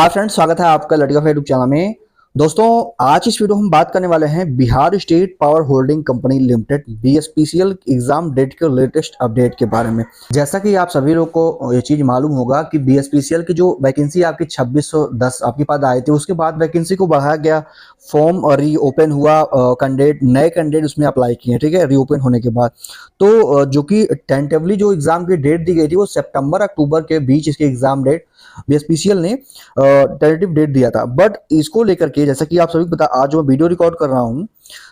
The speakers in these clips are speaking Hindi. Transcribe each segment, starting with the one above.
हाय फ्रेंड्स, स्वागत है आपका लड़का यूट्यूब चैनल में। दोस्तों, आज इस वीडियो हम बात करने वाले हैं Bihar state power holding company limited BSPCL exam date के लेटेस्ट अपडेट के बारे में। जैसा कि आप सभी लोग को ये चीज मालूम होगा कि बीएसपीसीएल की जो वैकेंसी आपकी 2610 आपके पास आई थी, उसके बाद वैकेंसी को बढ़ाया गया, फॉर्म रीओपन हुआ, कैंडिडेट नए कैंडिडेट उसमें अप्लाई किए, ठीक है, रीओपन होने के बाद। तो जो कि टेंटेवली जो एग्जाम की डेट दी गई थी वो सितंबर अक्टूबर के बीच इसकी एग्जाम डेट बीएसपीसीएल ने टेंटेटिव डेट दिया था। बट इसको लेकर के जैसा कि आप सभी को पता, आज जो मैं वीडियो रिकॉर्ड कर रहा हूँ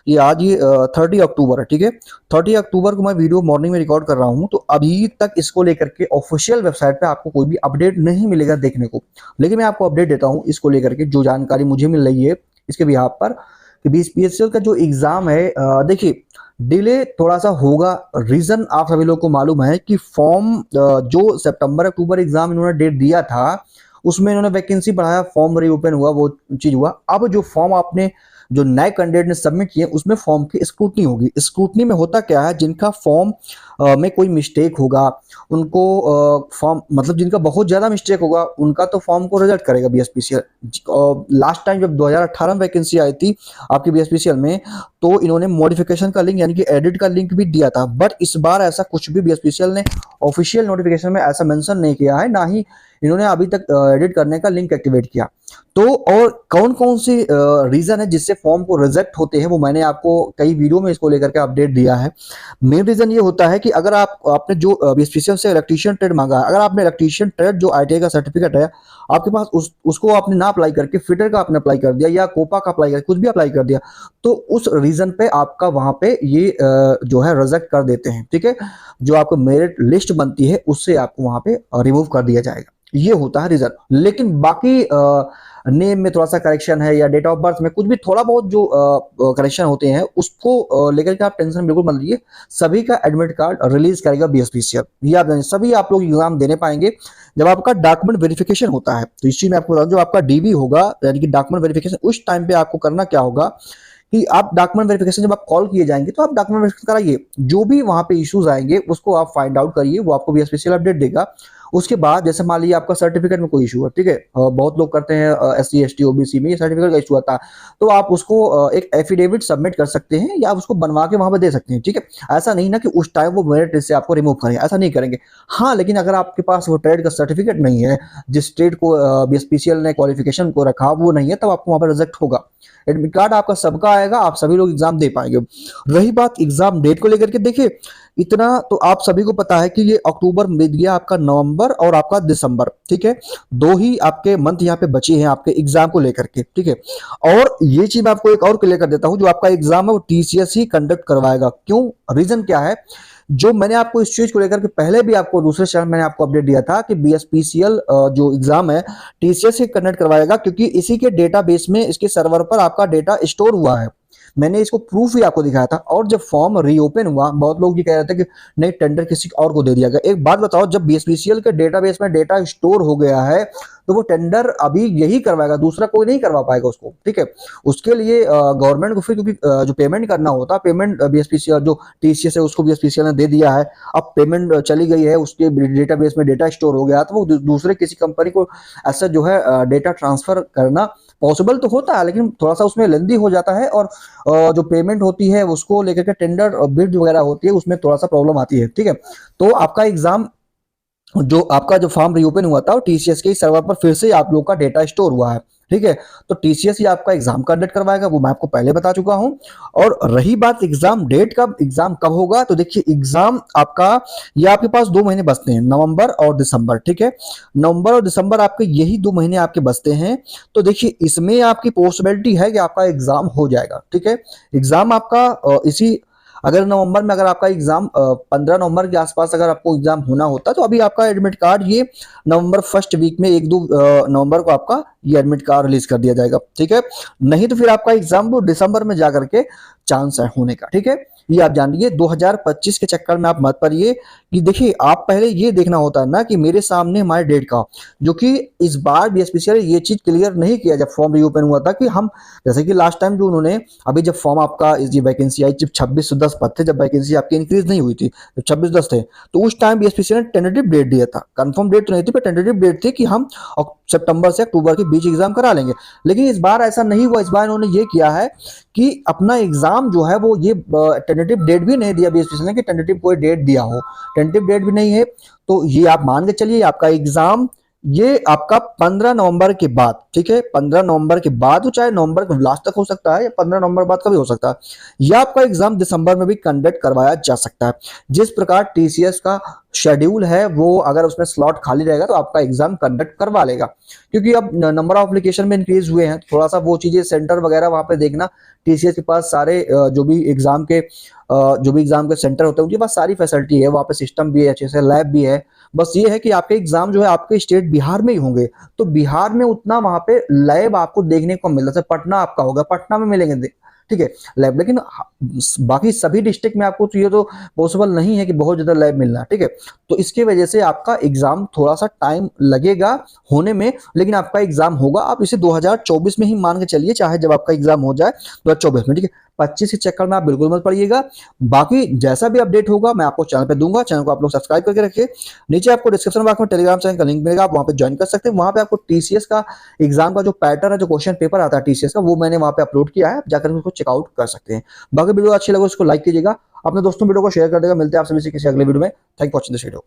ये आज ये 30 अक्टूबर है, ठीक है। 30 अक्टूबर को मैं वीडियो मॉर्निंग में रिकॉर्ड कर रहा हूँ, तो अभी तक इसको लेकर के ऑफिशियल वेबसाइट पे आपको कोई भी अपडेट नहीं मिलेगा देखने को। लेकिन मैं आपको अपडेट देता हूँ इसको लेकर के, जो जानकारी मुझे मिल रही है इसके बिहाफ पर कि बीएसपीसीएल का जो एग्जाम है, देखिए डिले थोड़ा सा होगा। रीजन आप सभी लोग को मालूम है कि फॉर्म जो सितंबर अक्टूबर एग्जाम इन्होंने डेट दिया था उसमें इन्होंने वैकेंसी बढ़ाया, फॉर्म रीओपन हुआ, वो चीज हुआ। अब जो फॉर्म आपने जो नए कैंडिडेट ने सबमिट किए उसमें फॉर्म की स्क्रूटनी होगी। स्क्रूटनी में होता क्या है, जिनका फॉर्म में कोई मिस्टेक होगा उनको फॉर्म मतलब जिनका बहुत ज्यादा मिस्टेक होगा उनका तो फॉर्म को रिजेक्ट करेगा बीएसपीसीएल। लास्ट टाइम जब 2018 में वैकेंसी आई थी आपकी बीएसपीसीएल में, तो इन्होंने मॉडिफिकेशन का लिंक यानी कि एडिट का लिंक भी दिया था। बट इस बार ऐसा कुछ भी बीएसपीसीएल ने ऑफिशियल नोटिफिकेशन में ऐसा मेंशन नहीं किया है, ना ही इन्होंने अभी तक एडिट करने का लिंक एक्टिवेट किया। तो और कौन कौन सी रीजन है जिससे फॉर्म को रिजेक्ट होते हैं वो मैंने आपको कई वीडियो में इसको लेकर के अपडेट दिया है। मेन रीजन ये होता है कि अगर आपने जो बीएसपीसीएल से इलेक्ट्रीशियन ट्रेड मांगा है, अगर आपने इलेक्ट्रीशियन ट्रेड जो आईटीआई का सर्टिफिकेट है आपके पास, उसको आपने ना अप्लाई करके फिटर का आपने अप्लाई कर दिया या कोपा का अप्लाई कर कुछ भी अप्लाई कर दिया, तो उस रीजन पे आपका वहां पे ये जो है रिजेक्ट कर देते हैं, ठीक है। जो आपको मेरिट लिस्ट बनती है उससे आपको वहां पे रिमूव कर दिया जाएगा, ये होता है रीजन। लेकिन बाकी नेम में थोड़ा सा करेक्शन है या डेट ऑफ बर्थ में कुछ भी थोड़ा बहुत जो करेक्शन होते हैं उसको लेकर के आप टेंशन बिल्कुल मत लीजिए। सभी का एडमिट कार्ड रिलीज करेगा बीएसपीसीएल, ये आप जानिए। सभी आप लोग एग्जाम देने पाएंगे जब आपका डॉक्यूमेंट वेरिफिकेशन होता है। तो इस चीज में आपको बता दूं, जो आपका डीबी होगा यानी कि डॉक्यूमेंट वेरिफिकेशन, उस टाइम पे आपको करना क्या होगा कि आप डॉक्यूमेंट वेरिफिकेशन जब आप कॉल किए जाएंगे तो आप डॉक्यूमेंट वेरिफिकेशन कराइए। जो भी वहां पे इश्यूज आएंगे उसको आप फाइंड आउट करिए, वो आपको बीएसपीसीएल अपडेट देगा। उसके बाद जैसे मान लीजिए आपका सर्टिफिकेट में कोई इशू है, ठीक है, बहुत लोग करते हैं एससी एसटी ओबीसी में ये सर्टिफिकेट का इशू आता है, तो आप उसको एक एफिडेविट सबमिट कर सकते हैं या उसको बनवा के वहां पर दे सकते हैं, ठीक है। ऐसा नहीं ना कि उस टाइम वो मेरिट लिस्ट से आपको रिमूव करेंगे, ऐसा नहीं करेंगे। हाँ, लेकिन अगर आपके पास वो ट्रेड का सर्टिफिकेट नहीं है, जिस ट्रेड को बीएसपीसीएल ने क्वालिफिकेशन को रखा वो नहीं है, तब आपको वहां पर रिजेक्ट होगा। एडमिट कार्ड आपका सबका आएगा, आप सभी लोग एग्जाम दे पाएंगे। रही बात एग्जाम डेट को लेकर के, देखिए इतना तो आप सभी को पता है कि ये अक्टूबर बीत गया, आपका नवंबर और आपका दिसंबर, ठीक है। दो ही आपके मंथ यहाँ पे बचे हैं आपके एग्जाम को लेकर के, ठीक है। और ये चीज मैं आपको एक और क्लियर कर देता हूं, जो आपका एग्जाम है वो टीसीएस ही कंडक्ट करवाएगा। क्यों, रीजन क्या है, जो मैंने आपको इस चीज को लेकर के पहले भी आपको दूसरे चैनल मैंने आपको अपडेट दिया था कि बीएसपीसीएल जो एग्जाम है टीसीएस ही कंडक्ट करवाएगा, क्योंकि इसी के डेटाबेस में इसके सर्वर पर आपका डेटा स्टोर हुआ है। मैंने इसको प्रूफ भी आपको दिखाया था। और जब फॉर्म रीओपन हुआ, बहुत लोग ये कह रहे थे कि नहीं टेंडर किसी और को दे दिया गया। एक बात बताओ, जब बीएसपीसीएल के डेटाबेस में डेटा स्टोर हो गया है तो वो टेंडर अभी यही करवाएगा, दूसरा कोई नहीं करवा पाएगा उसको, ठीक है। उसके लिए गवर्नमेंट को फिर क्योंकि जो पेमेंट करना होता है, पेमेंट बीएसपीसीएल जो टीसीएस है उसको बीएसपीसीएल ने दे दिया है। अब पेमेंट चली गई है, उसके डेटाबेस में डेटा स्टोर हो गया, तो वो दूसरे किसी कंपनी को ऐसा जो है डेटा ट्रांसफर करना पॉसिबल तो होता है, लेकिन थोड़ा सा उसमें लेंदी हो जाता है। और जो पेमेंट होती है उसको लेकर के टेंडर बिड वगैरह होती है, उसमें थोड़ा सा प्रॉब्लम आती है, ठीक है। तो आपका एग्जाम जो आपका जो फॉर्म रीओपन हुआ था टीसीएस के सर्वर पर फिर से आप लोग का डेटा स्टोर हुआ है, ठीक है। तो टीसीएस ही आपका एग्जाम कंडक्ट करवाएगा, वो मैं आपको पहले बता चुका हूं। और रही बात एग्जाम डेट का, एग्जाम कब होगा, तो देखिए एग्जाम आपका ये आपके पास 2 महीने बचते हैं, नवंबर और दिसंबर, ठीक है। नवंबर और दिसंबर आपके यही 2 महीने आपके बचते हैं। तो देखिए इसमें आपकी पॉसिबिलिटी है कि आपका एग्जाम हो जाएगा, ठीक है। एग्जाम आपका इसी अगर नवंबर में अगर आपका एग्जाम 15 नवंबर के आसपास अगर आपको एग्जाम होना होता तो अभी आपका एडमिट कार्ड ये नवंबर फर्स्ट वीक में 1-2 नवंबर को आपका ये एडमिट कार्ड रिलीज कर दिया जाएगा, ठीक है। नहीं तो फिर आपका एग्जाम वो दिसंबर में जाकर के चांस है होने का। ठीक है, ये आप जान लीजिए। 2025 के चक्कर में आप मत पड़िए कि देखिए आप पहले ये देखना होता है ना कि मेरे सामने हमारे डेट का, जो कि इस बार बीएसपीसीएल ये चीज क्लियर नहीं किया जब फॉर्म रीओपन हुआ था कि हम, जैसे कि लास्ट टाइम जो उन्होंने अभी जब फॉर्म आपका ये वैकेंसी आई, जब 2610 पद थे, जब वैकेंसी आपकी इंक्रीज नहीं हुई थी, जब 2610 थे, तो उस टाइम बीएसपीसीएल ने टेंटेटिव डेट दिया था। कंफर्म डेट तो नहीं थी पर टेंटेटिव डेट थी कि हम सितंबर से अक्टूबर के बीच एग्जाम करा लेंगे। लेकिन इस बार ऐसा नहीं हुआ। इस बार इन्होंने ये किया है कि अपना एग्जाम जो है वो ये टेंटेटिव डेट भी नहीं दिया बीएसपीसीएल ने कि टेंटेटिव कोई डेट दिया हो, टेंटेटिव डेट भी नहीं है। तो ये आप मान के चलिए आपका एग्जाम ये आपका 15 नवंबर के बाद, ठीक है, 15 नवंबर के बाद, वो चाहे नवंबर के लास्ट तक हो सकता है या 15 नवंबर बाद का भी हो सकता है, या आपका एग्जाम दिसंबर में भी कंडक्ट करवाया जा सकता है। जिस प्रकार टीसीएस का शेड्यूल है वो अगर उसमें स्लॉट खाली रहेगा तो आपका एग्जाम कंडक्ट करवा लेगा, क्योंकि अब नंबर ऑफ एप्लीकेशन में इंक्रीज हुए हैं, थोड़ा सा वो चीजें सेंटर वगैरह वहां पे देखना। टीसीएस के पास सारे जो भी एग्जाम के सेंटर होते हैं उनके पास सारी फैसिलिटी है, वहाँ पे सिस्टम भी है, अच्छे से लैब भी है। बस ये है कि आपके एग्जाम जो है आपके स्टेट बिहार में ही होंगे, तो बिहार में उतना वहां पे लैब आपको देखने को मिल रहा है। पटना आपका होगा, पटना में मिलेंगे, ठीक है, लैब। लेकिन बाकी सभी डिस्ट्रिक्ट में आपको तो ये तो पॉसिबल नहीं है कि बहुत ज्यादा लैब मिलना, ठीक है। तो इसकी वजह से आपका एग्जाम थोड़ा सा टाइम लगेगा होने में, लेकिन आपका एग्जाम होगा। आप इसे 2024 में ही मान के चलिए, चाहे जब आपका एग्जाम हो जाए 2024 में, ठीक है। 25 के चक्कर में आप बिल्कुल मत पड़िएगा। बाकी जैसा भी अपडेट होगा मैं आपको चैनल पे दूंगा। चैनल को आप लोग सब्सक्राइब करके रखिए। नीचे आपको डिस्क्रिप्शन बॉक्स में टेलीग्राम चैनल का लिंक मिलेगा, आप वहां पे ज्वाइन कर सकते हैं। वहां पे आपको टीसीएस का एग्जाम का जो पैटर्न है, जो क्वेश्चन पेपर आता है टीसीएस का, वो मैंने वहां पे अपलोड किया है, जाकर उसको चेकआउट कर सकते हैं। बाकी वीडियो अच्छी लगे उसको लाइक कीजिएगा, अपने दोस्तों वीडियो को शेयर कर देगा। मिलते हैं आपसे किसी अगले वीडियो में। Thank you for watching this video.